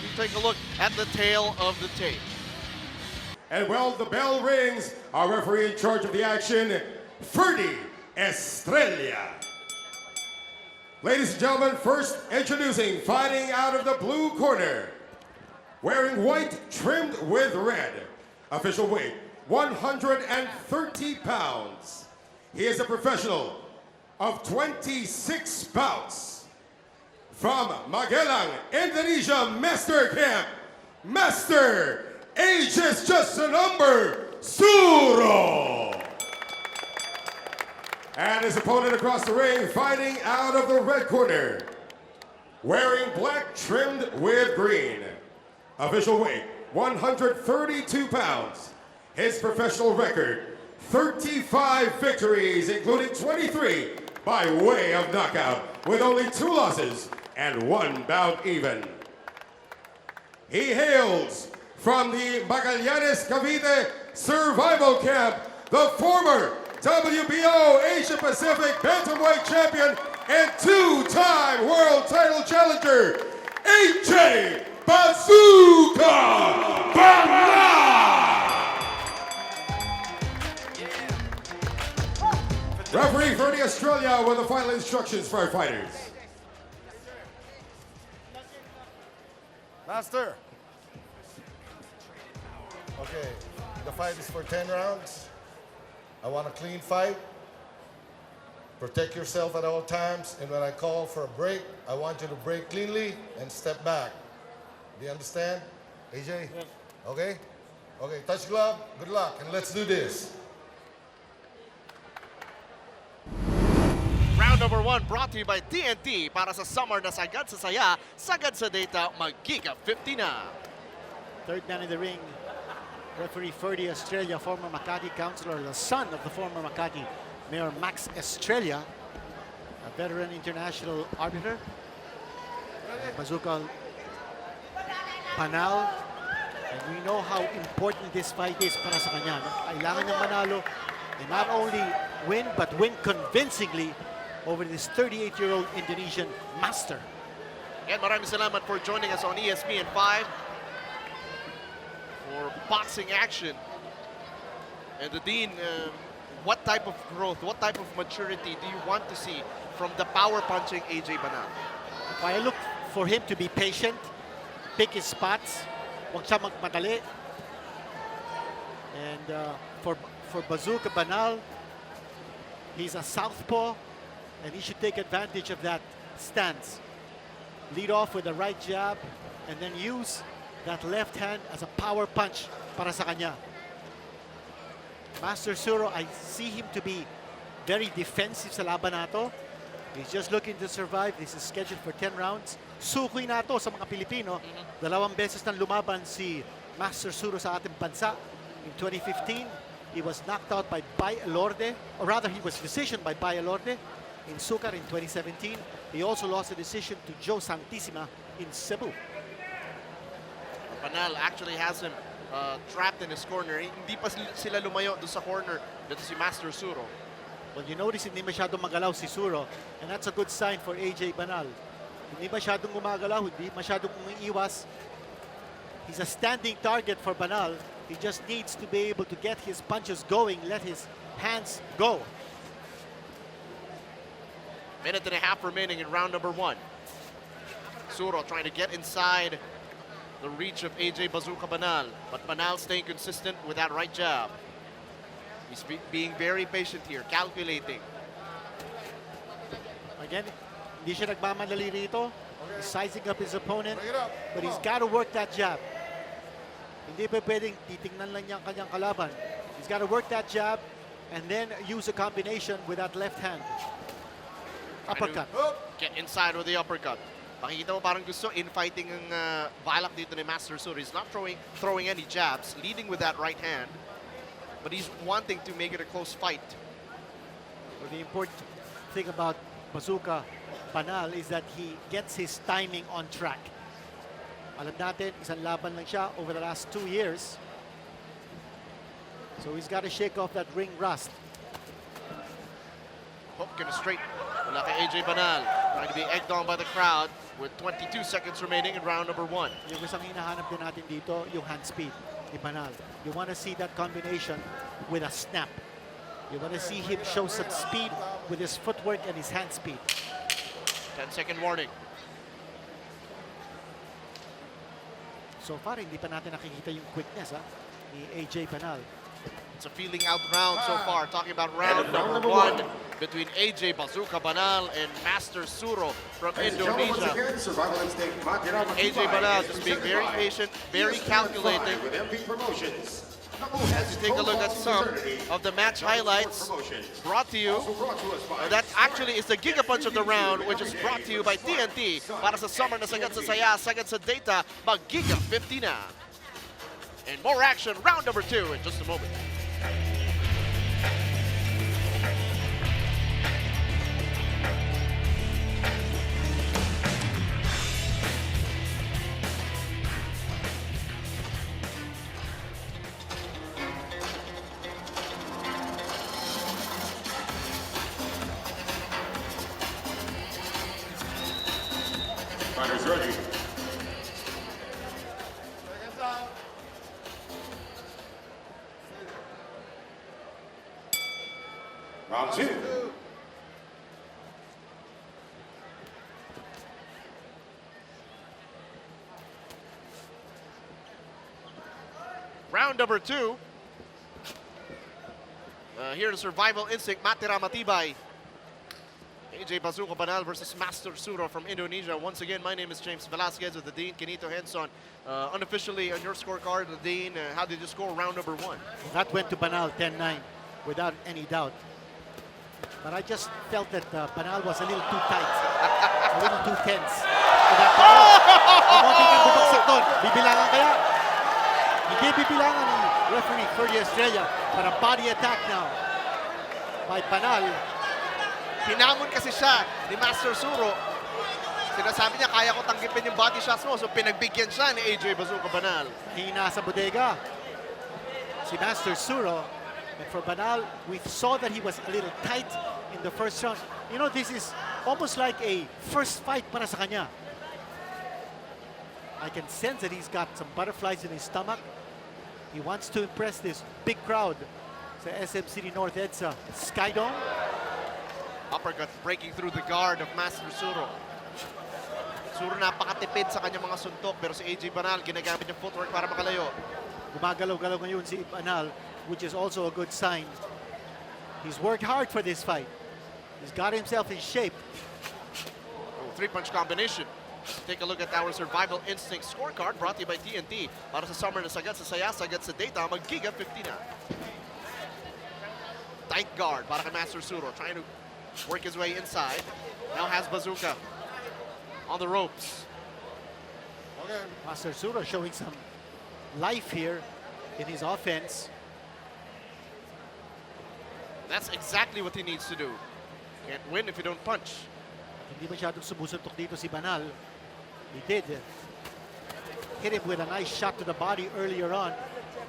we take a look at the tail of the tape. And well, the bell rings. Our referee in charge of the action, Ferdy Estrella. Ladies and gentlemen, first introducing, fighting out of the blue corner, wearing white trimmed with red, official weight 130 pounds. He is a professional of 26 bouts. From Magelang, Indonesia Master Camp, Master, age is just a number, Suro. And his opponent across the ring, fighting out of the red corner, wearing black trimmed with green, official weight 132 pounds. His professional record, 35 victories, including 23 by way of knockout, with only 2 losses and 1 bout even. He hails from the Magallanes Cavite Survival Camp, the former WBO Asia Pacific Bantamweight Champion and 2-time World Title Challenger, AJ Bazooka Banal! Referee Ferdy Estrella with the final instructions for our fighters. Master. Okay, the fight is for 10 rounds. I want a clean fight. Protect yourself at all times, and when I call for a break, I want you to break cleanly and step back. Do you understand, AJ? Yes. Okay? Okay, touch glove, good luck, and let's do this. Round number 1 brought to you by TNT para sa summer na sagad sa saya, sagad sa data, mag-giga 50 na. Third man in the ring, referee Ferdy Estrella, former Makati councilor, the son of the former Makati Mayor Max Estrella, a veteran international arbiter. Bazooka Banal, and we know how important this fight is para sa kanya. Kailangan niyang manalo and not only win, but win convincingly over this 38-year-old Indonesian master. And maraming salamat for joining us on ESPN 5 for boxing action. And the Dean, what type of growth, what type of maturity do you want to see from the power-punching AJ Banal? I look for him to be patient, pick his spots, huwag siya magmadali. And for Bazooka Banal, he's a southpaw, and he should take advantage of that stance. Lead off with the right jab, and then use that left hand as a power punch para sa kanya. Master Suro, I see him to be very defensive sa laban nato. He's just looking to survive. This is scheduled for 10 rounds. Sukoy na to sa mga Pilipino. Dalawang beses nang lumaban si Master Suro sa ating bansa. In 2015, he was knocked out by Bay Elorde, or rather he was decisioned by Bay Elorde in Sucar in 2017. He also lost a decision to Joe Santissima in Cebu. Banal actually has him trapped in his corner. Hindi pa sila lumayo doon sa corner. Dito si Master Suro. Well, you notice hindi masyadong magalaw si Suro, and that's a good sign for AJ Banal. Hindi masyadong gumagalaw, hindi masyadong umiiwas. He's a standing target for Banal. He just needs to be able to get his punches going, let his hands go. Minute and a half remaining in round number 1. Suro trying to get inside the reach of AJ Bazooka Banal, but Banal staying consistent with that right jab. He's being very patient here, calculating. Again, hindi siya nagmamadali rito. He's sizing up his opponent, but he's got to work that jab. Hindi pa pwedeng titingnan lang niya ang kanyang kalaban. He's got to work that jab and then use a combination with that left hand. Uppercut. Get inside with the uppercut. Makikita mo parang gusto infighting ang balak dito ni Master Suro. He's not throwing any jabs, leading with that right hand, but he's wanting to make it a close fight. Well, the important thing about Bazooka Banal is that he gets his timing on track. Alam natin, isang laban lang siya over the last 2 years. So he's got to shake off that ring rust. Hook and straight. Wala kay AJ Banal. Trying to be egged on by the crowd with 22 seconds remaining in round number 1. Yung isang hinahanap din natin dito, yung hand speed ni Banal. You want to see that combination with a snap. You want to see him show some speed with his footwork and his hand speed. 10-second warning. So far, hindi pa natin nakikita yung quickness ni AJ Banal. It's a feeling out round so far. Talking about round number 1 between AJ Bazooka Banal and Master Suro from Indonesia. AJ Banal just being very patient, very calculating. As you take a look at some of the match highlights brought to you, that actually is the Giga Punch of the round, which is brought to you by TNT. Para sa summer na sagad sa saya, sagad sa data, mag-Giga 50 na. And more action, round number 2 in just a moment. Fighters ready. Round 2. Round number 2. Here the survival instinct, Matira Matibay. AJ Bazooka Banal versus Master Suro from Indonesia. Once again, my name is James Velasquez with the Dean, Kenito Henson. Unofficially on your scorecard, the Dean, how did you score round number 1? That went to Banal 10-9 without any doubt. But I just felt that Banal was a little too tight, a little too tense. Munti kang bubagsak doon. Bibilangan kaya? Hindi bibilangan ni referee Ferdy Estrella, but a body attack now by Banal. Hinamon kasi siya ni Master Suro. Sinasabi niya, kaya ko tanggipin yung body shots mo. So pinagbigyan siya ni AJ Bazooka Banal. Hina sa bodega si Master Suro. And for Banal, we saw that he was a little tight in the first round. You know, this is almost like a first fight para sa kanya. I can sense that he's got some butterflies in his stomach. He wants to impress this big crowd sa SM City North EDSA Skydome. Uppercut breaking through the guard of Master Suro. Suro napakatipid sa kanyang mga suntok, pero si AJ Banal ginagamit yung footwork para makalayo. Gumagalaw-galaw ngayon si Banal, which is also a good sign. He's worked hard for this fight. He's got himself in shape. Oh, 3-punch combination. Take a look at our survival instinct scorecard brought to you by TNT. Para sa summer na sagad sa saya, sagad sa data, mag-Giga 50 na. Tight guard para kay Master Suro, trying to work his way inside. Now has Bazooka on the ropes. Master Suro showing some life here in his offense. That's exactly what he needs to do. Can't win if you don't punch. Hindi masyadong sumusuntok dito si Banal. He did hit him with a nice shot to the body earlier on.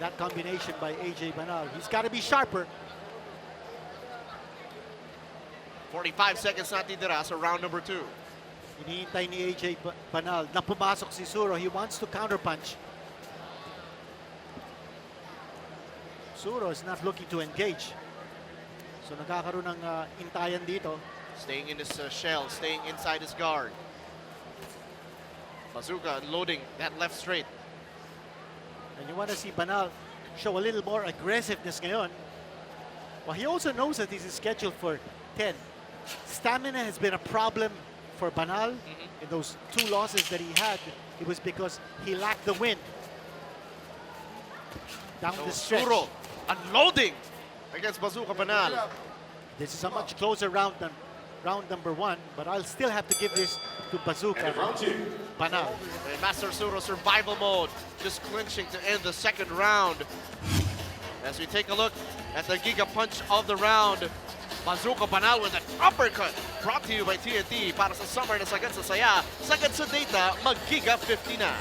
That combination by AJ Banal. He's got to be sharper. 45 seconds natitira sa round number 2. Hinihintay ni AJ Banal na pumasok si Suro. He wants to counterpunch. Suro is not looking to engage. So nagkakaroon ng intayan dito. Staying in his shell, staying inside his guard. Bazooka loading that left straight. And you want to see Banal show a little more aggressiveness ngayon. Well, he also knows that this is scheduled for 10. Stamina has been a problem for Banal in those 2 losses that he had. It was because he lacked the wind. Down the stretch. Suro unloading against Bazooka Banal. This is a much closer round than round number 1, but I'll still have to give this to Bazooka Banal. And Master Suro survival mode, just clinching to end the second round. As we take a look at the Giga Punch of the round, Bazooka Banal with an uppercut brought to you by TNT para sa summer na sagad sa saya, sagad sa data, mag-Giga 50 na.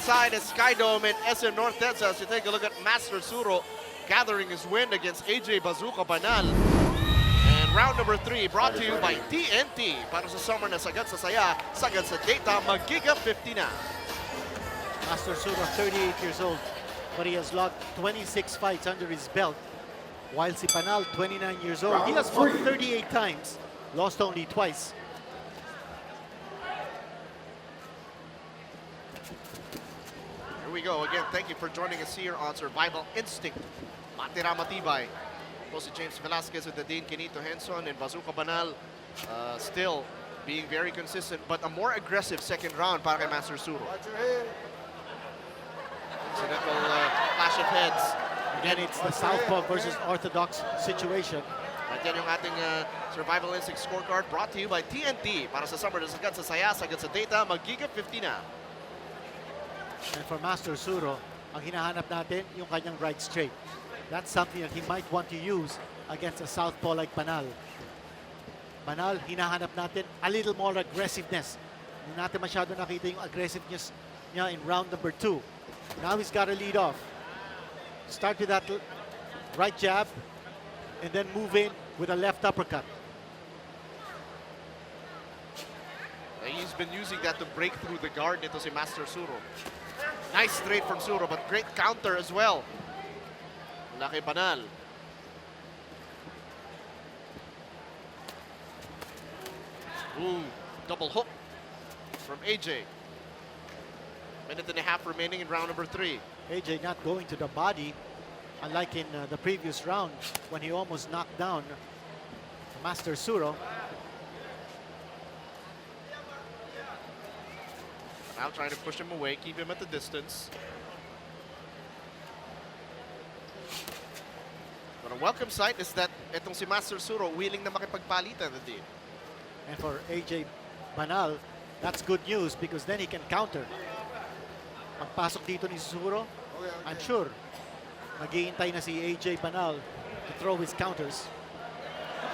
inside a Sky Dome in SM North Edsa as you take a look at Master Suro gathering his win against AJ Bazooka Banal. And round number 3 brought to you by TNT. Para sa summer na sagad sa saya, sagad sa data, magiga 50 na. Master Suro, 38 years old, but he has logged 26 fights under his belt. While si Banal, 29 years old, he has fought 38 times, lost only twice. Here we go again. Thank you for joining us here on Survival Instinct. Matira Matibay. Si James Velasquez with the Dean Kenito Henson and Bazooka Banal still being very consistent, but a more aggressive second round para kay Master Suro. Watch your head. Incidental clash of heads. Again, it's the Southpaw versus Orthodox situation. At yan yung ating Survival Instinct scorecard brought to you by TNT. Para sa summer na sagad sa saya, sagad sa data, magiga 50 na. And for Master Suro, ang hinahanap natin yung kanyang right straight. That's something that he might want to use against a southpaw like Banal. Banal, hinahanap natin a little more aggressiveness. Hindi natin masyado nakita yung aggressiveness niya in round number 2. Now he's got to lead off. Start with that right jab and then move in with a left uppercut. He's been using that to break through the guard nito si Master Suro. Nice straight from Suro, but great counter as well. Mula kay Banal. Ooh, double hook from AJ. Minute and a half remaining in round number 3. AJ not going to the body, unlike in the previous round when he almost knocked down Master Suro. Now trying to push him away, keep him at the distance. But a welcome sight is that itong si Master Suro willing na makipagpalitan na din. And for AJ Banal, that's good news because then he can counter. Pagpasok dito ni Suro, I'm sure mag-iintay na si AJ Banal to throw his counters.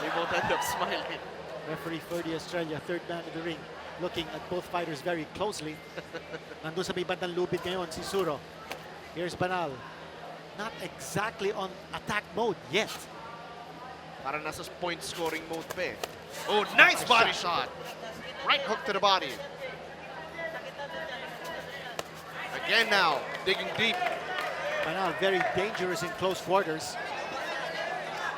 They both end up smiling. Referee Ferdy Estrella, third man in the ring, looking at both fighters very closely. Nandun sa may bandang lubid ngayon si Suro. Here's Banal. Not exactly on attack mode yet. Para nasa point scoring mode pa eh. Oh, nice body shot. Right hook to the body. Again now, digging deep. Banal, very dangerous in close quarters.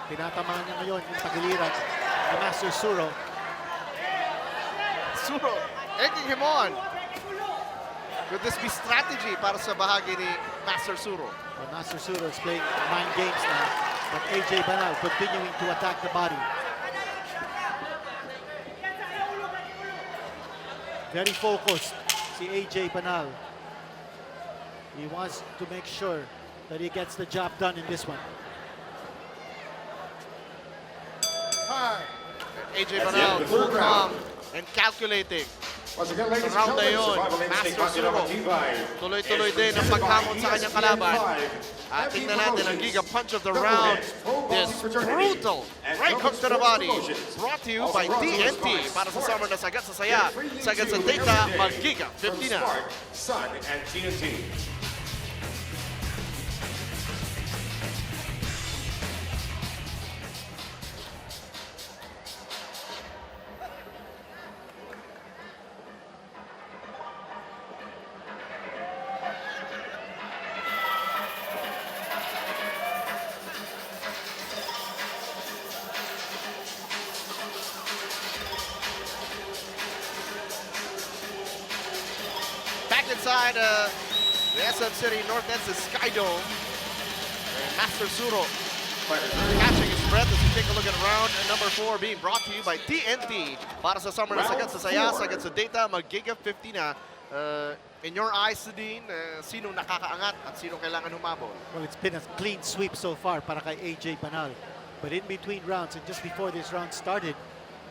Tinatamaan niya ngayon yung tagiliran ni Master Suro. Suro, egging him on. Could this be strategy para sa bahagi ni Master Suro? Well, Master Suro is playing mind games now, but AJ Banal continuing to attack the body. Very focused, si AJ Banal. He wants to make sure that he gets the job done in this one. AJ Banal, cool, calm, and calculating. Once again, ladies and Round na gentlemen, yun, Survival Master Instinct Suro. Matibay. Tuloy-tuloy din ang paghamon sa kanyang kalaban. At tingnan natin ang giga punch of the round. This brutal right hook to the body. Brought to you by TNT. Para sa summer na sagad sa saya, sagad sa data, mag-giga 50 na. Sun and TNT. Back inside the SM City North End's Sky Dome. And Master Suro catching his breath as we take a look at round number 4 being brought to you by TNT. Para sa summer na sagad sa saya, sagad sa data, mag-giga 50 na. In your eyes, Dean, sino nakakaangat at sino kailangan humabol? Well, it's been a clean sweep so far para kay AJ Banal. But in between rounds and just before this round started,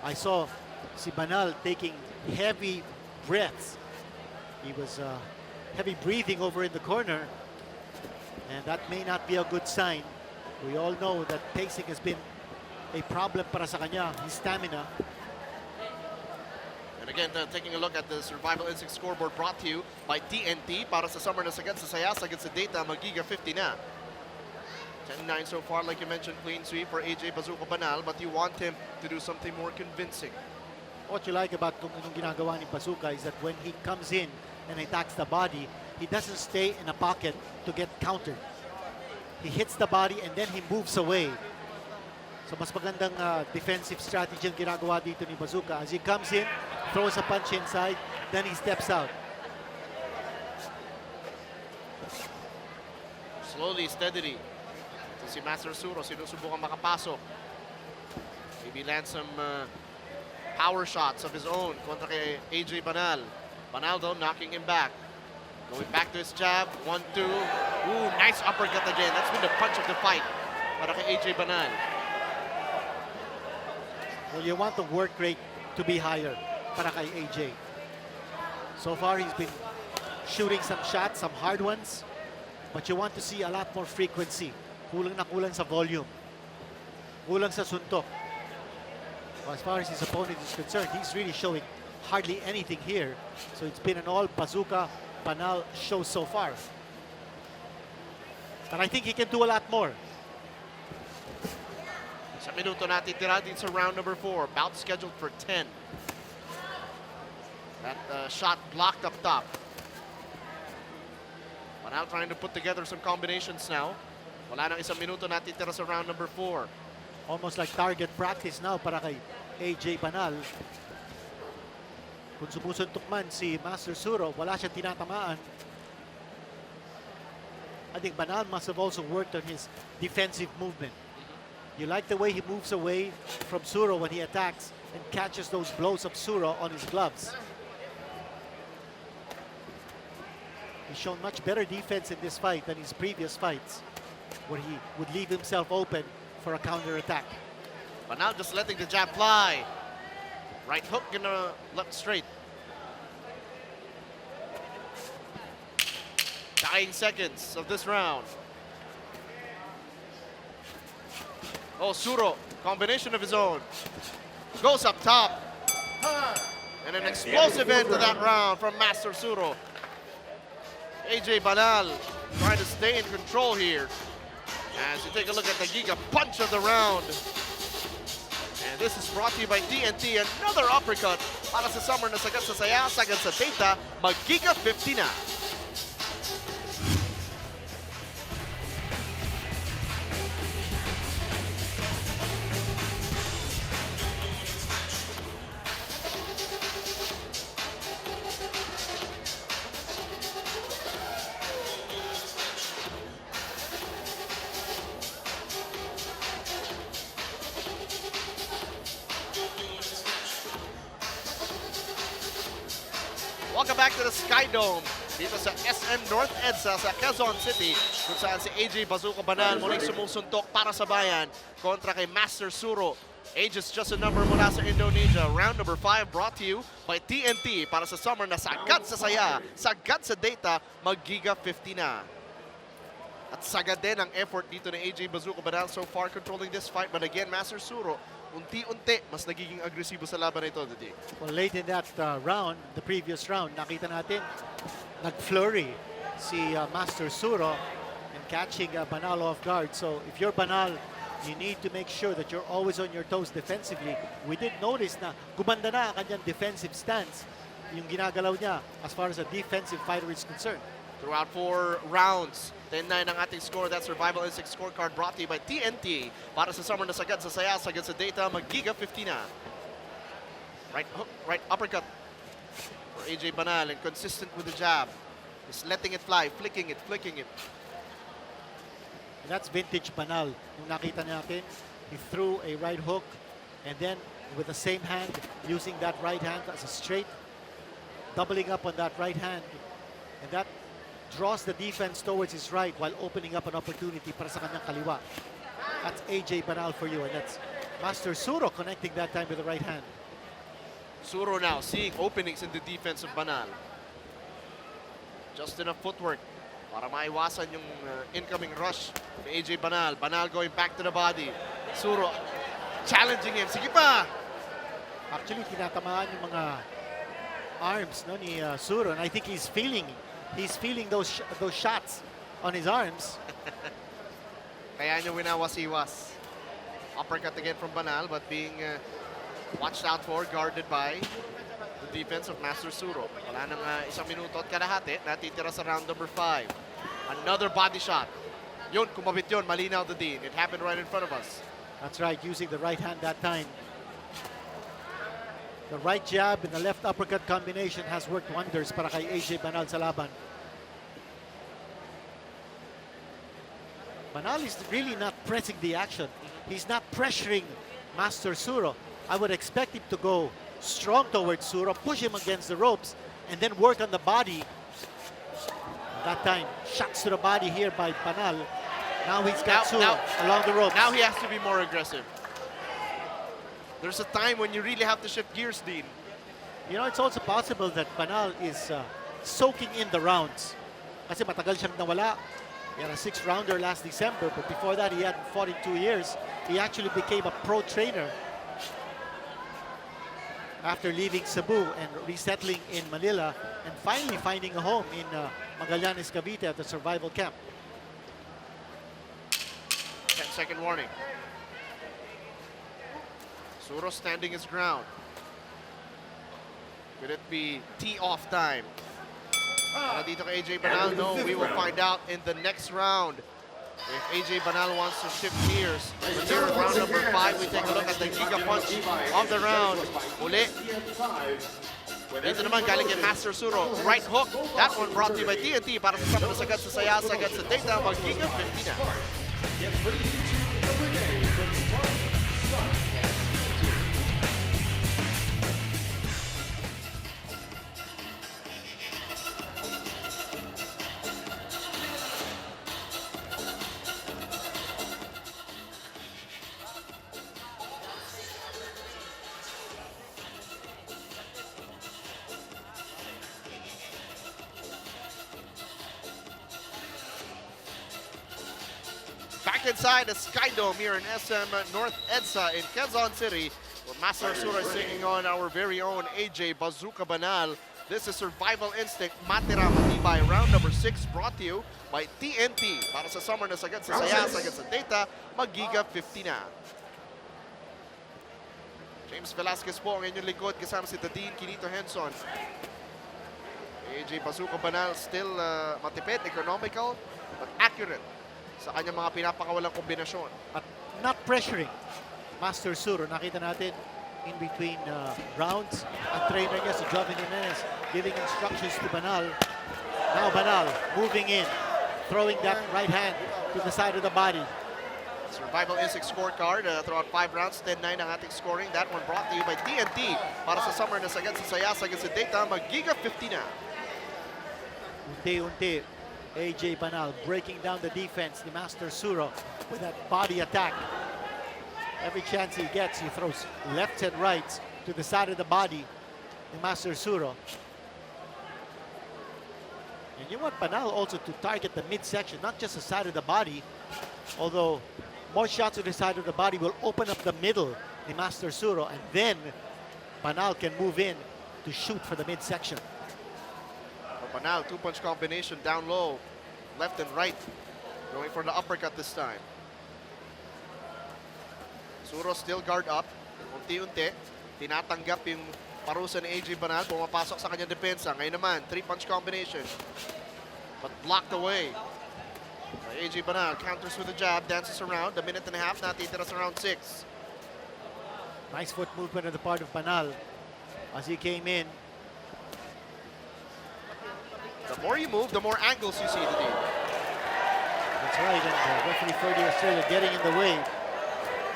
I saw si Banal taking heavy breaths. He was heavy breathing over in the corner, and that may not be a good sign. We all know that pacing has been a problem para sa kanya, his stamina. And Again, taking a look at the Survival Instinct scoreboard brought to you by TNT. Para sa summer na sagad sa saya, sagad sa data, magiga 50 na. 10-9 so far, like you mentioned, clean sweep for AJ Bazooka Banal, but you want him to do something more convincing. What you like about itong ginagawa ni Bazooka is that when he comes in and attacks the body, he doesn't stay in a pocket to get countered. He hits the body and then he moves away. So mas magandang defensive strategy ang ginagawa dito ni Bazooka. As he comes in, throws a punch inside, then he steps out. Slowly, steadily. Ito si Master Suro, sinusubukan makapasok. Maybe land some power shots of his own kontra kay AJ Banal. Banal though knocking him back. Going back to his jab. 1-2. Ooh, nice uppercut again. That's been the punch of the fight para kay AJ Banal. Well, you want the work rate to be higher para kay AJ. So far, he's been shooting some shots, some hard ones, but you want to see a lot more frequency. Kulang na kulang sa volume. Kulang sa suntok. As far as his opponent is concerned, he's really showing hardly anything here. So it's been an all Bazooka Banal show so far. But I think he can do a lot more. Sa minuto natin tira dito sa round number 4. Bout scheduled for 10. That shot blocked up top. Banal trying to put together some combinations now. Wala nang isang minuto natin tira sa round number 4. Almost like target practice now para kay AJ Banal. Kung sumusuntok man si Master Suro, wala siyang tinatamaan. I think Banal must have also worked on his defensive movement. You like the way he moves away from Suro when he attacks and catches those blows of Suro on his gloves. He's shown much better defense in this fight than his previous fights, where he would leave himself open for a counter-attack. Banal just letting the jab fly. Right hook and a left straight. Dying seconds of this round. Oh, Suro, combination of his own. Goes up top. And an explosive end to that round from Master Suro. AJ Banal trying to stay in control here. As you take a look at the Giga punch of the round. And this is brought to you by TNT. Another uppercut para sa summer na sagad sa saya, sagad sa data, mag-Giga 50 na. Welcome back to the Sky Dome dito sa SM North EDSA sa Quezon City kung saan si AJ Bazooka Banal muling sumusuntok para sa bayan kontra kay Master Suro. Age is just a number mula sa Indonesia. Round number 5 brought to you by TNT para sa summer na sagad sa saya, sagad sa data, mag-Giga 50 na. At sagad din ang effort dito ni AJ Bazooka Banal so far controlling this fight. But again, Master Suro, unti-unti mas nagiging agresibo sa laban na ito, Didi. Well, late in that round, the previous round, nakita natin, nag-flurry si Master Suro and catching Banal off guard. So if you're Banal, you need to make sure that you're always on your toes defensively. We did notice na gumanda na ang kanyang defensive stance, yung ginagalaw niya as far as a defensive fighter is concerned. Throughout 4 rounds, 10-9 ang ating score. That Survival Instinct scorecard brought to you by TNT. Para sa summer na sagad sa saya, sagad sa data, mag-Giga 50 na. Right hook, right uppercut for AJ Banal and consistent with the jab. Just letting it fly, flicking it, flicking it. And that's vintage Banal. Yung nakita natin, he threw a right hook and then with the same hand, using that right hand as a straight, doubling up on that right hand. And that draws the defense towards his right while opening up an opportunity para sa kanyang kaliwa. That's AJ Banal for you, and that's Master Suro connecting that time with the right hand. Suro now seeing openings in the defense of Banal. Just enough footwork para maiwasan yung incoming rush of AJ Banal. Banal going back to the body. Suro challenging him. Sige pa! Actually, tinatamaan yung mga arms no, ni Suro. And I think he's feeling those shots on his arms. Kaya niya winawas-iwas. Uppercut again from Banal, but being watched out for, guarded by the defense of Master Suro. Wala nang isang minuto at kalahati. Natitira sa round number 5. Another body shot. Yun, kumabit yun. Malinaw the Dean. It happened right in front of us. That's right, using the right hand that time. The right jab and the left uppercut combination has worked wonders para kay AJ Banal sa laban. Banal is really not pressing the action. He's not pressuring Master Suro. I would expect him to go strong towards Suro, push him against the ropes, and then work on the body. That time, shots to the body here by Banal. Now he's got Suro along the ropes. Now he has to be more aggressive. There's a time when you really have to shift gears, Dean. You know, it's also possible that Banal is soaking in the rounds. Kasi matagal siyang nawala. He had a 6-rounder last December, but before that, he hadn't fought in 2 years. He actually became a pro trainer after leaving Cebu and resettling in Manila and finally finding a home in Magallanes, Cavite at the survival camp. 10-second warning. Suro standing his ground. Could it be tee-off time? Dito kay AJ Banal, no, we will find out in the next round. If AJ Banal wants to shift gears. But here in round number 5, we take a look at the Giga Punch of the round. Uli. Dito naman galing kay Master Suro. Right hook. That one brought to you by TNT para sa sama na sagad sa saya, sagad sa data. Mag-Giga 50 na. Back inside the Sky Dome here in SM North EDSA in Quezon City, where Master Suro is taking on our very own AJ Bazooka Banal. This is Survival Instinct Matira Matibay, round number 6, brought to you by TNT. Para sa summer na sagad sa saya, sagad sa data, mag-Giga 50 na. James Velasquez po ang inyong likod, kasama si Dean Quinito Henson. AJ Bazooka Banal still matipid, economical, but accurate sa kanyang mga pinapakawalang kombinasyon. At not pressuring Master Suro. Nakita natin in between rounds ang trainer niya si Joven Jimenez giving instructions to Banal. Now Banal moving in, throwing that right hand to the side of the body. Survival Instinct scorecard throughout 5 rounds, 10-9 ang ating scoring. That one brought to you by TNT para sa summer na sagad sa saya, sagad sa data, mag-Giga 50 na. Unti-unti, AJ Banal breaking down the defense, the Master Suro with that body attack. Every chance he gets, he throws lefts and rights to the side of the body, the Master Suro. And you want Banal also to target the midsection, not just the side of the body, although more shots to the side of the body will open up the middle, the Master Suro, and then Banal can move in to shoot for the midsection. Banal, 2-punch combination down low, left and right, going for the uppercut this time. Suro still guard up, unti-unti, tinatanggap yung parusa ni AJ Banal, pumapasok sa kanyang depensa. Ngayon naman, 3-punch combination, but blocked away. AJ Banal counters with a jab, dances around, a minute and a half, natitira sa round 6. Nice foot movement on the part of Banal as he came in. The more you move, the more angles you see today. That's right, and referee Ferdy Australia getting in the way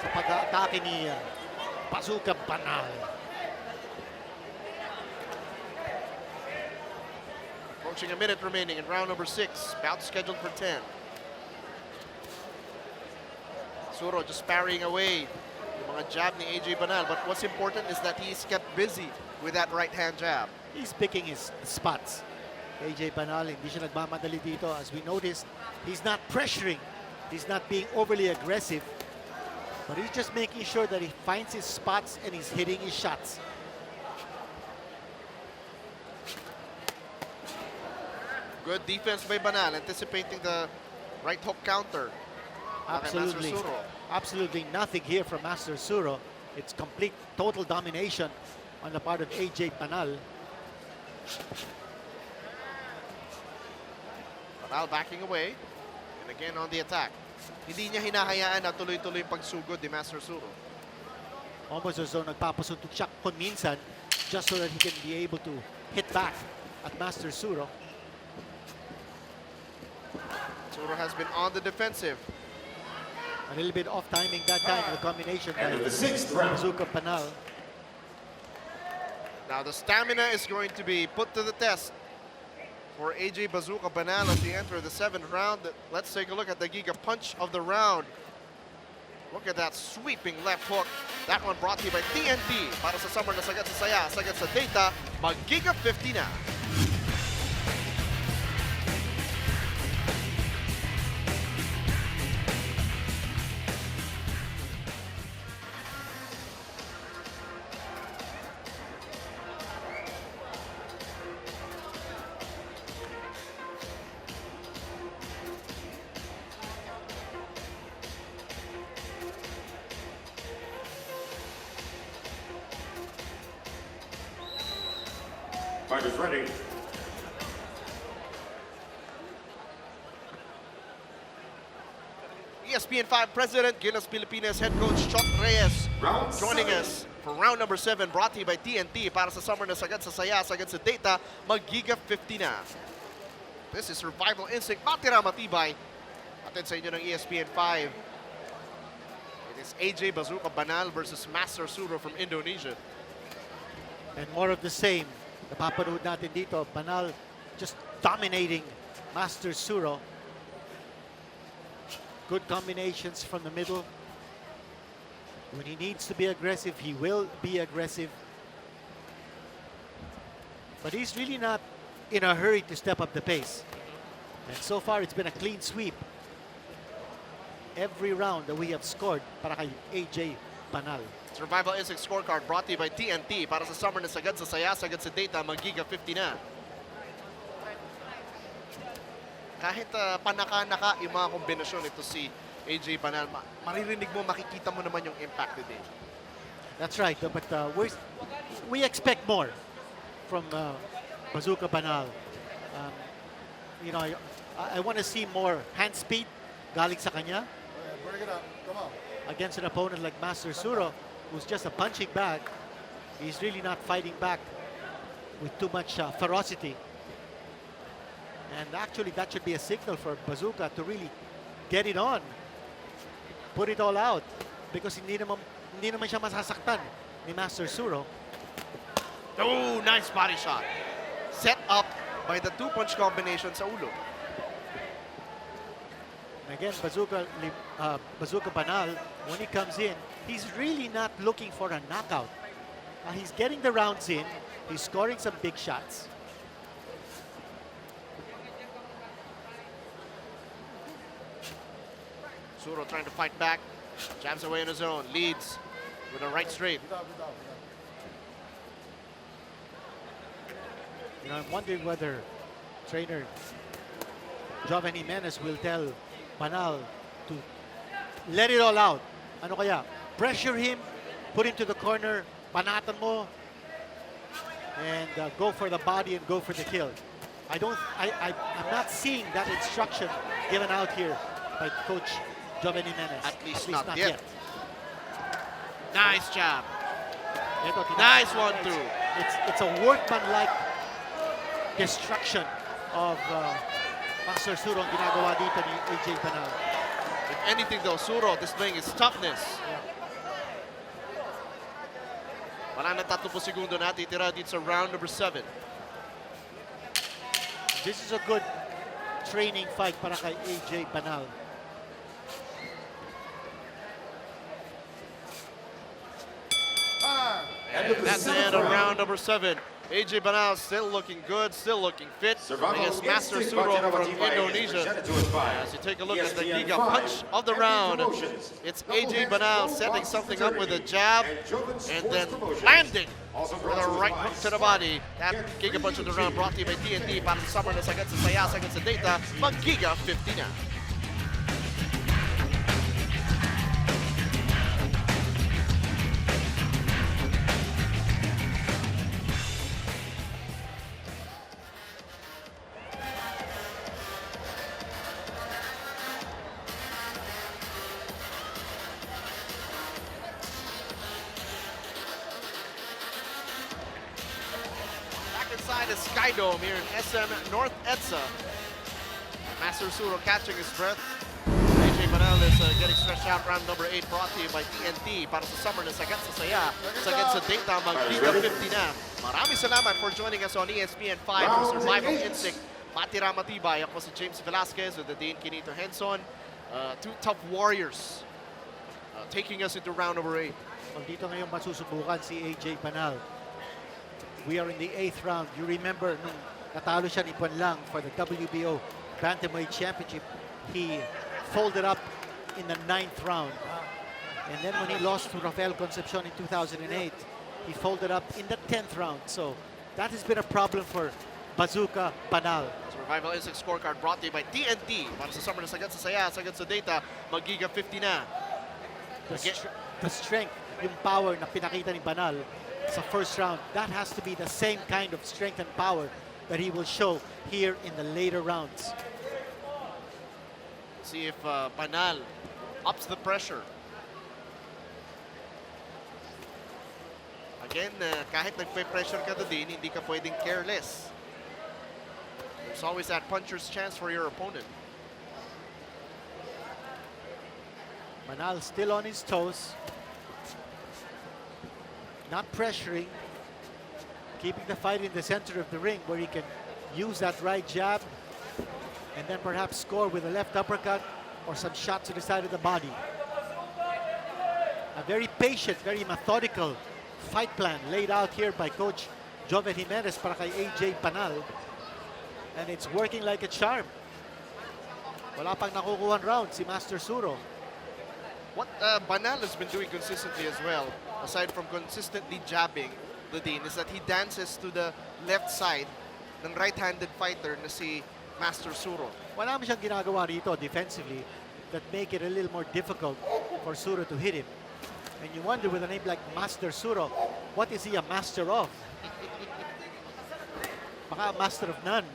sa pag-atake ni Bazooka Banal. Approaching a minute remaining in round number 6, bout scheduled for 10. Suro just parrying away yung mga jab ni AJ Banal, but what's important is that he's kept busy with that right-hand jab. He's picking his spots. AJ Banal, hindi siya nagmamadali dito. As we noticed, he's not pressuring. He's not being overly aggressive. But he's just making sure that he finds his spots and he's hitting his shots. Good defense by Banal, anticipating the right hook counter. Absolutely. Master Suro. Absolutely nothing here from Master Suro. It's complete, total domination on the part of AJ Banal. Banal backing away. And again on the attack. Hindi niya hinahayaan na tuloy-tuloy yung pagsugod ni Master Suro. Almost as though nagpapasuntok siya kung minsan just so that he can be able to hit back at Master Suro. Suro has been on the defensive. A little bit off timing that time, the combination by And in the 6th round, Bazooka Banal. Now the stamina is going to be put to the test for AJ Bazooka Banal as he enter the 7th round. Let's take a look at the Giga Punch of the round. Look at that sweeping left hook. That one brought to you by TNT. Para sa summer na sagad sa saya, sagad sa data, mag-Giga 50 na. fighters ready. ESPN5 President, Gilas Pilipinas Head Coach Chot Reyes Round joining 7. us for round number 7, brought to you by TNT. Para sa summer na sagad sa saya, sagad sa data, mag-Giga 50 na. This is Survival Instinct, Matira, Matibay. Atid sa inyo ng ESPN5. It is AJ Bazooka Banal versus Master Suro from Indonesia. And more of the same. Napapanood natin dito, Banal just dominating Master Suro. Good combinations from the middle. When he needs to be aggressive, he will be aggressive. But he's really not in a hurry to step up the pace. And so far, it's been a clean sweep. Every round that we have scored para kay AJ Banal. Survival Instinct Scorecard brought to you by TNT. Para sa summer na sagad sa saya, sagad sa data, mag-Giga 50 na. Kahit panaka-naka yung mga kombinasyon ito si AJ Banal, maririnig mo, makikita mo naman yung impact today. That's right, but we expect more from Bazooka Banal. You know, I want to see more hand speed galing sa kanya Bring it up. Come on. against an opponent like Master Suro, who's just a punching bag. He's really not fighting back with too much ferocity. And actually, that should be a signal for Bazooka to really get it on. Put it all out. Because hindi naman siya masasaktan ni Master Suro. Oh, nice body shot. Set up by the two-punch combination sa ulo. And again, Bazooka Banal, when he comes in, he's really not looking for a knockout. He's getting the rounds in. He's scoring some big shots. Suro trying to fight back. Jabs away in his own. Leads with a right straight. Get up, get up, get up. You know, I'm wondering whether trainer Joven Jimenez will tell Banal to let it all out. Ano kaya? Pressure him, put him to the corner, banatan mo, and go for the body and go for the kill. I'm not seeing that instruction given out here by Coach Joven Jimenez. At least not yet. Nice jab. Ito, Nice 1-2. It's a workman-like destruction of Master Suro ang ginagawa dito ni AJ Banal. If anything though, Suro displaying his toughness. Wala na 30 segundo na titira dito sa round number 7. This is a good training fight para kay AJ Banal. And that's the end of round number 7. AJ Banal still looking good, still looking fit Survival against Master Instinct Suro Matira from Matibay is Indonesia. presented to us by As you take a look at the ESPN Giga 5, punch of the Andy round, Promotions, it's Double AJ Hands Banal Pro setting Box something up with a Fraternity, jab and Joven and Sports then Promotions. landing Also with brought a to us right by hook to the body. That Get Giga punch of the free round brought to you by TNT para sa summer na sagad sa saya, sagad sa data, mag-Giga 50 na. Back inside the Sky Dome here in SM North EDSA. Master Suro catching his breath. AJ Banal is getting stretched out. Round number 8 brought to you by TNT para sa summer na sagad sa saya, sagad sa data, mag-Giga 50 na. Maraming salamat for joining us on ESPN 5 for Survival Instinct. Matira, Matibay. Ako si James Velasquez with the Dean Kinito Henson. Two tough warriors taking us into round number 8. Well, dito ngayon masusubukan si AJ Banal. We are in the 8th round. You remember nung natalo siya ni Juan Lang for the WBO Bantamweight Championship, he folded up in the 9th round. And then when he lost to Rafael Concepcion in 2008, he folded up in the 10th round. So that has been a problem for Bazooka Banal. Survival Instinct Scorecard brought to you by TNT para sa summer na sagad sa saya, sagad sa data, mag-Giga 50 na. The strength, yung power na pinakita ni Banal sa first round, that has to be the same kind of strength and power that he will show here in the later rounds. See if Banal ups the pressure. Again, kahit nagpe-pressure ka din, hindi ka pwedeng careless. There's always that puncher's chance for your opponent. Banal still on his toes, not pressuring, keeping the fight in the center of the ring where he can use that right jab and then perhaps score with a left uppercut or some shots to the side of the body. A very patient, very methodical fight plan laid out here by Coach Joven Jimenez para kay AJ Banal, and it's working like a charm. Wala pang nakukuha round si Master Suro. What Banal has been doing consistently as well, aside from consistently jabbing the Dean, is that he dances to the left side ng right-handed fighter na si Master Suro. Wala mo siyang ginagawa rito defensively that make it a little more difficult for Suro to hit him. And you wonder with a name like Master Suro, what is he a master of? Baka a master of none.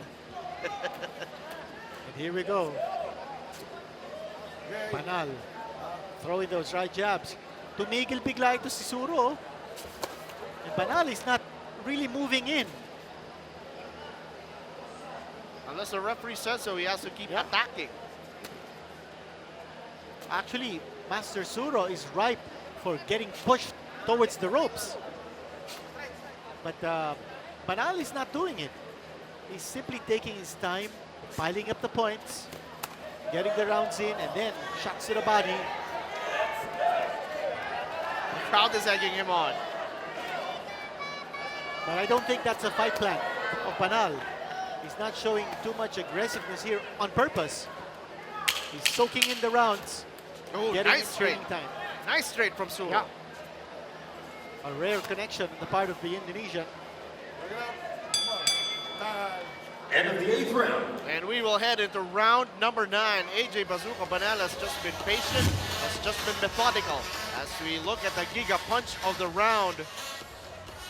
And here we go. Banal throwing those right jabs. Tumigil bigla ito si Suro. And Banal is not really moving in. Unless the referee says so, he has to keep Yeah. attacking. Actually, Master Suro is ripe for getting pushed towards the ropes. But Banal is not doing it. He's simply taking his time, piling up the points, getting the rounds in, and then shots to the body. The crowd is egging him on. But I don't think that's a fight plan of Banal. He's not showing too much aggressiveness here on purpose. He's soaking in the rounds, Oh, getting nice his straight. training time. Nice straight from Suro. Yeah. A rare connection on the part of the Indonesian. End of the 8th round. And we will head into round number 9. AJ Bazooka Banal has just been patient, has just been methodical as we look at the Giga punch of the round.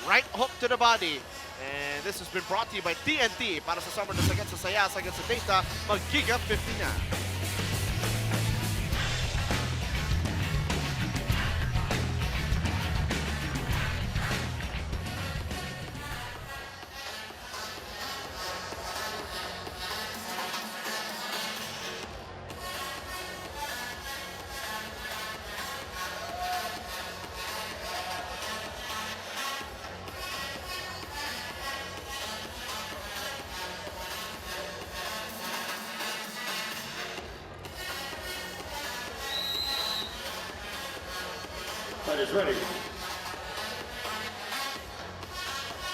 Right hook to the body. And this has been brought to you by TNT para sa summer na sagad sa saya, sagad sa data, mag-Giga 50 na. Fight is ready.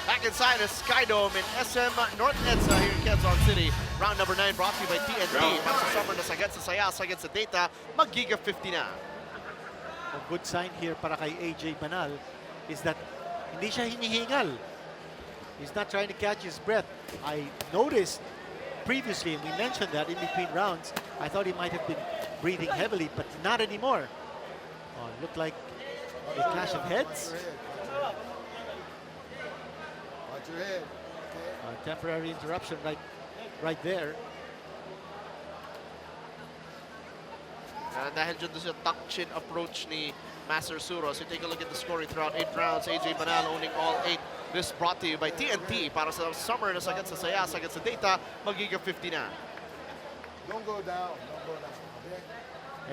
Back inside the Skydome in SM North EDSA here in Quezon City. Round number 9 brought to you by TNT. Para sa summer na sagad sa saya, sagad sa data, mag-giga 50 na. A good sign here para kay AJ Banal is that hindi siya hinihingal. He's not trying to catch his breath. I noticed previously, and we mentioned that in between rounds, I thought he might have been breathing heavily, but not anymore. Oh, it looked like a clash of heads. Watch your head. A temporary interruption right there. Dahil dyan sa tuck chin approach ni Master Suro. So take a look at the scoring throughout 8 rounds. AJ Banal owning all 8. This brought to you by TNT. Para sa summer na sagad sa saya, sagad sa data, mag-giga 50 na. Don't go down. Don't go down. Okay?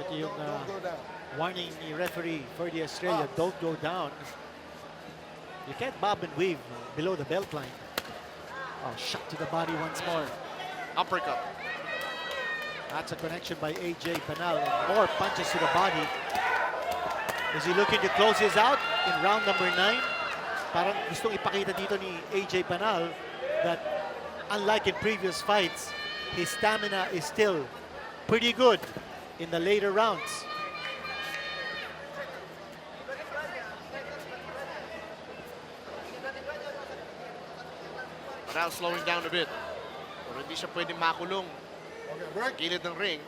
Ito yung Don't go down. warning ni referee for the Australia, don't go down. You can't bob and weave below the belt line. Oh, shot to the body once more. Uppercut. That's a connection by AJ Banal. And more punches to the body. Is he looking to close his out in round number 9? Parang gustong ipakita dito ni AJ Banal that unlike in previous fights, his stamina is still pretty good in the later rounds. Banal slowing down a bit. Pero hindi siya pwedeng makulong. Okay, break. Gilid ng ring.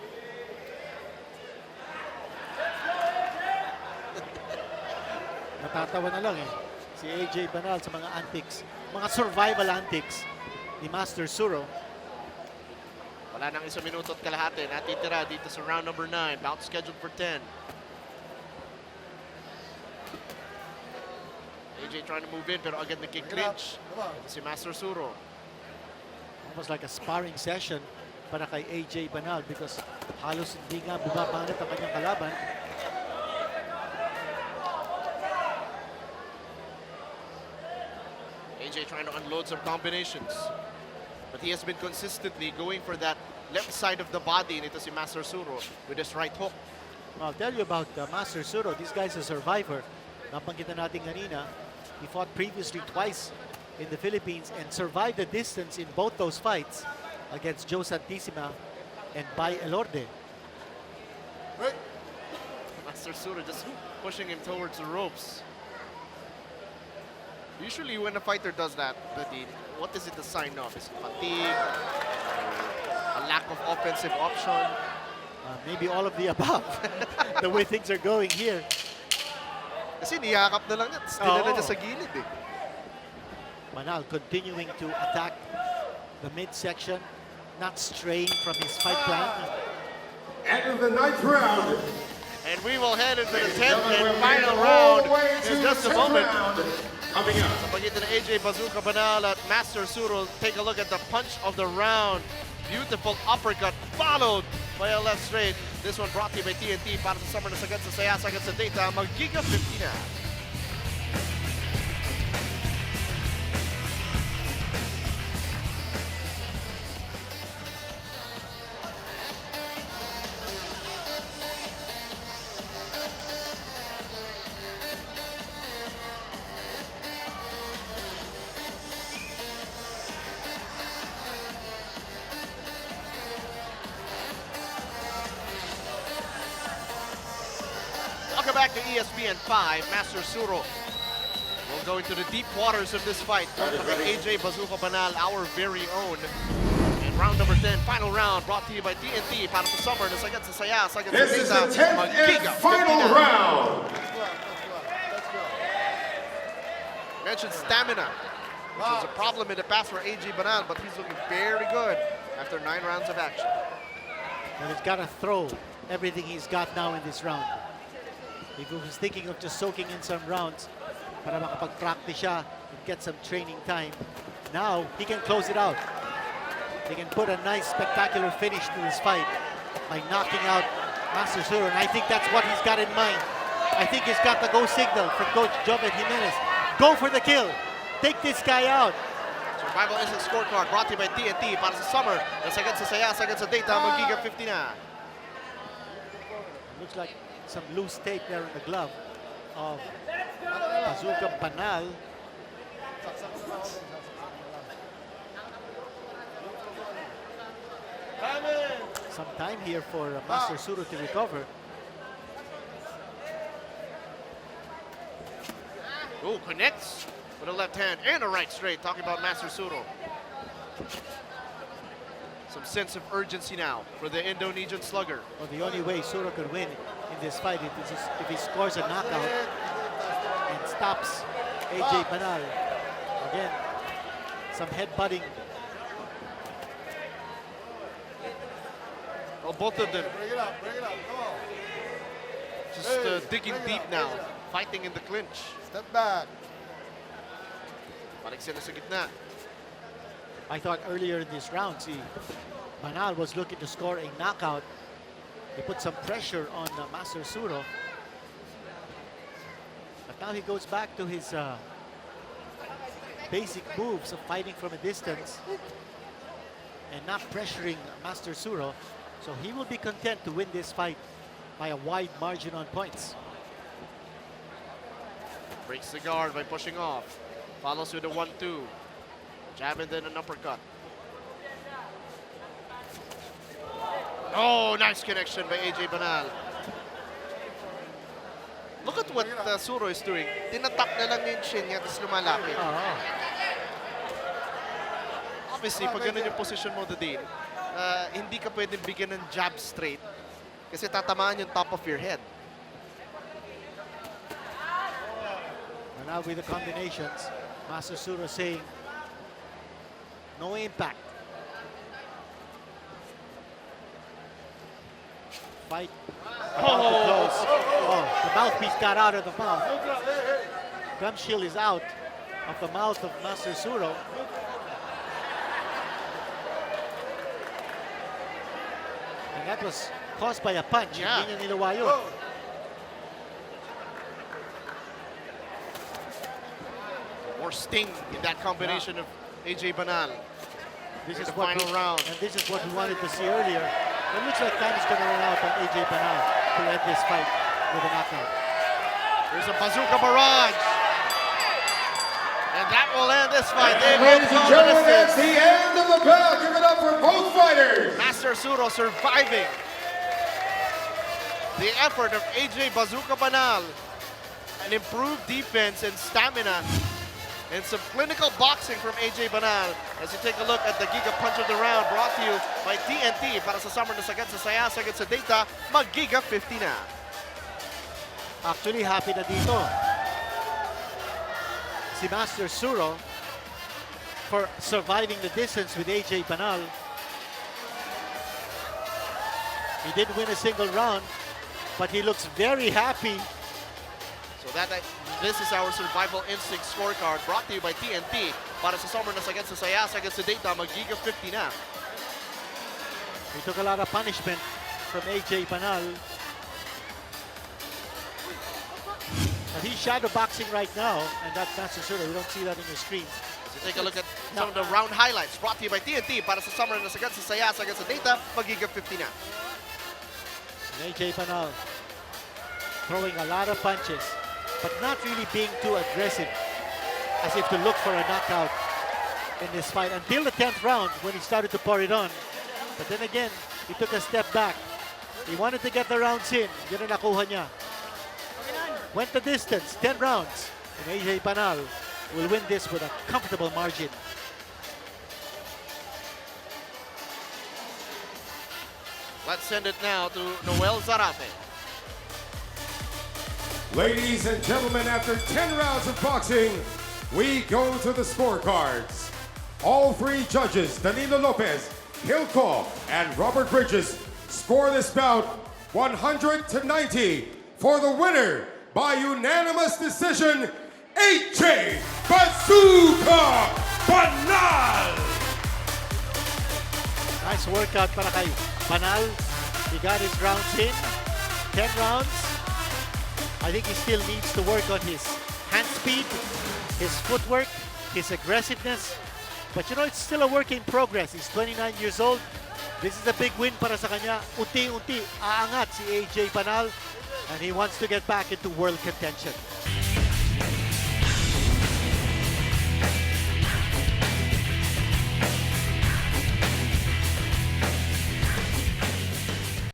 Natatawa na lang si AJ Banal sa mga antics, mga survival antics ni Master Suro. Wala nang 1 minuto at kalahati. Natitira dito sa round number 9. Bout scheduled for 10. AJ trying to move in pero agad nagkiklinch Come on. si Master Suro. Almost like a sparring session para kay AJ Banal because halos hindi nga bumabanat ang kanyang kalaban. AJ trying to unload some combinations. But he has been consistently going for that left side of the body nito si Master Suro with his right hook. I'll tell you about Master Suro. This guy's a survivor. Napanggitan natin kanina. He fought previously twice in the Philippines and survived the distance in both those fights against Joe Santissima and Bay Elorde. Break. Master Suro just pushing him towards the ropes. Usually when a fighter does that, what is it the sign of? Is it fatigue? A lack of offensive option? Maybe all of the above. The way things are going here. Kasi niyakap na lang yan. Dinala niya sa gilid eh. Banal continuing to attack the midsection, not straying from his fight plan. And in the 9th round, And we will head into the 10th gentlemen, and we're final making all round the way to in the just a 10th moment. round. Coming up. Sa pagitan ng AJ Bazooka Banal at Master Suro, take a look at the punch of the round. Beautiful uppercut followed by a left straight. This one brought to you by TNT para sa summer na sagad sa saya, sagad sa data, mag-giga 50 na. Welcome back to ESPN 5. Master Suro will go into the deep waters of this fight. AJ Bazooka Banal, our very own. And round number 10, final round, brought to you by TNT. Para sa summer na sagad sa saya, sagad sa This is data, the 10th mag-giga and final 50 na. round. Let's go. Mentioned stamina, which was a problem in the past for AJ Banal, but he's looking very good after 9 rounds of action. And he's got to throw everything he's got now in this round. If he was thinking of just soaking in some rounds para makapag-practice siya and get some training time, now he can close it out. He can put a nice, spectacular finish to this fight by knocking out Master Suro. And I think that's what he's got in mind. I think he's got the go signal for Coach Jovet Jimenez. Go for the kill. Take this guy out. Survival Instant Scorecard brought to you by TNT. Para sa summer na sagad sa saya, sagad sa data, mag-giga 50 na. Looks like some loose tape there in the glove of Bazooka Banal. Some time here for Master Suro to recover. Oh, connects with a left hand and a right straight. Talking about Master Suro. Some sense of urgency now for the Indonesian slugger. Well, the only way Suro could win in this fight is if he scores a knockout and stops AJ Banal. Again, some headbutting. Well, both of them Bring it up, come on. just digging deep now, fighting in the clinch. Step back. Balik sila sa gitna. I thought earlier in this round, see, Banal was looking to score a knockout. He put some pressure on Master Suro. But now he goes back to his basic moves of fighting from a distance and not pressuring Master Suro. So he will be content to win this fight by a wide margin on points. Breaks the guard by pushing off. Follows with a 1-2. Jab and then an uppercut. Oh, nice connection by AJ Banal. Look at what Suro is doing. Tinatak na lang yung shin niya, tapos lumalapit. Obviously, pag ganun yung position mo, Dadin, hindi ka pwedeng bigyan ng jab straight kasi tatamaan yung top of your head. And now with the combinations, Master Suro saying, no impact. Fight about to close. Oh, the mouthpiece got out of the mouth. Gum shield is out of the mouth of Master Suro. And that was caused by a punch. Yeah. Hindi niya nilawa yun. More sting in that combination of AJ Banal. This In is the what final round. And this is what we wanted to see earlier. It looks like time is going to run out on AJ Banal to end this fight with a knockout. There's a bazooka barrage. And that will end this fight. They Ladies and both gentlemen, call that's it the end of the bell. Give it up for both fighters. Master Suro surviving the effort of AJ Bazooka Banal. An improved defense and stamina. And some clinical boxing from AJ Banal. As you take a look at the Giga Punch of the Round, brought to you by TNT. Para sa summer na sagad sa saya, sagad sa data, mag-Giga 50 na. Actually, happy na dito si Master Suro for surviving the distance with AJ Banal. He didn't win a single round, but he looks very happy. So this is our Survival Instinct Scorecard brought to you by TNT. Para sa summer na sagad sa saya, sagad sa data, mag-Giga 50 na. He took a lot of punishment from AJ Banal. But he's shadow boxing right now, and that's Master Suro. You don't see that in your screen. So take a look at some of the round highlights brought to you by TNT. Para sa summer na sagad sa saya, sagad sa data, mag-Giga 50 na. And AJ Banal throwing a lot of punches, but not really being too aggressive, as if to look for a knockout in this fight until the 10th round when he started to pour it on. But then again, he took a step back. He wanted to get the rounds in. Yun ang nakuha niya. Went the distance, 10 rounds. And AJ Banal will win this with a comfortable margin. Let's send it now to Noel Zarape. Ladies and gentlemen, after 10 rounds of boxing, we go to the scorecards. All three judges, Danilo Lopez, Hilco, and Robert Bridges, score this bout 100-90 for the winner by unanimous decision, AJ Bazooka Banal! Nice workout para kay Banal. He got his rounds in, 10 rounds. I think he still needs to work on his hand speed, his footwork, his aggressiveness. But you know, it's still a work in progress. He's 29 years old. This is a big win para sa kanya. Unti-unti, aangat si AJ Banal. And he wants to get back into world contention.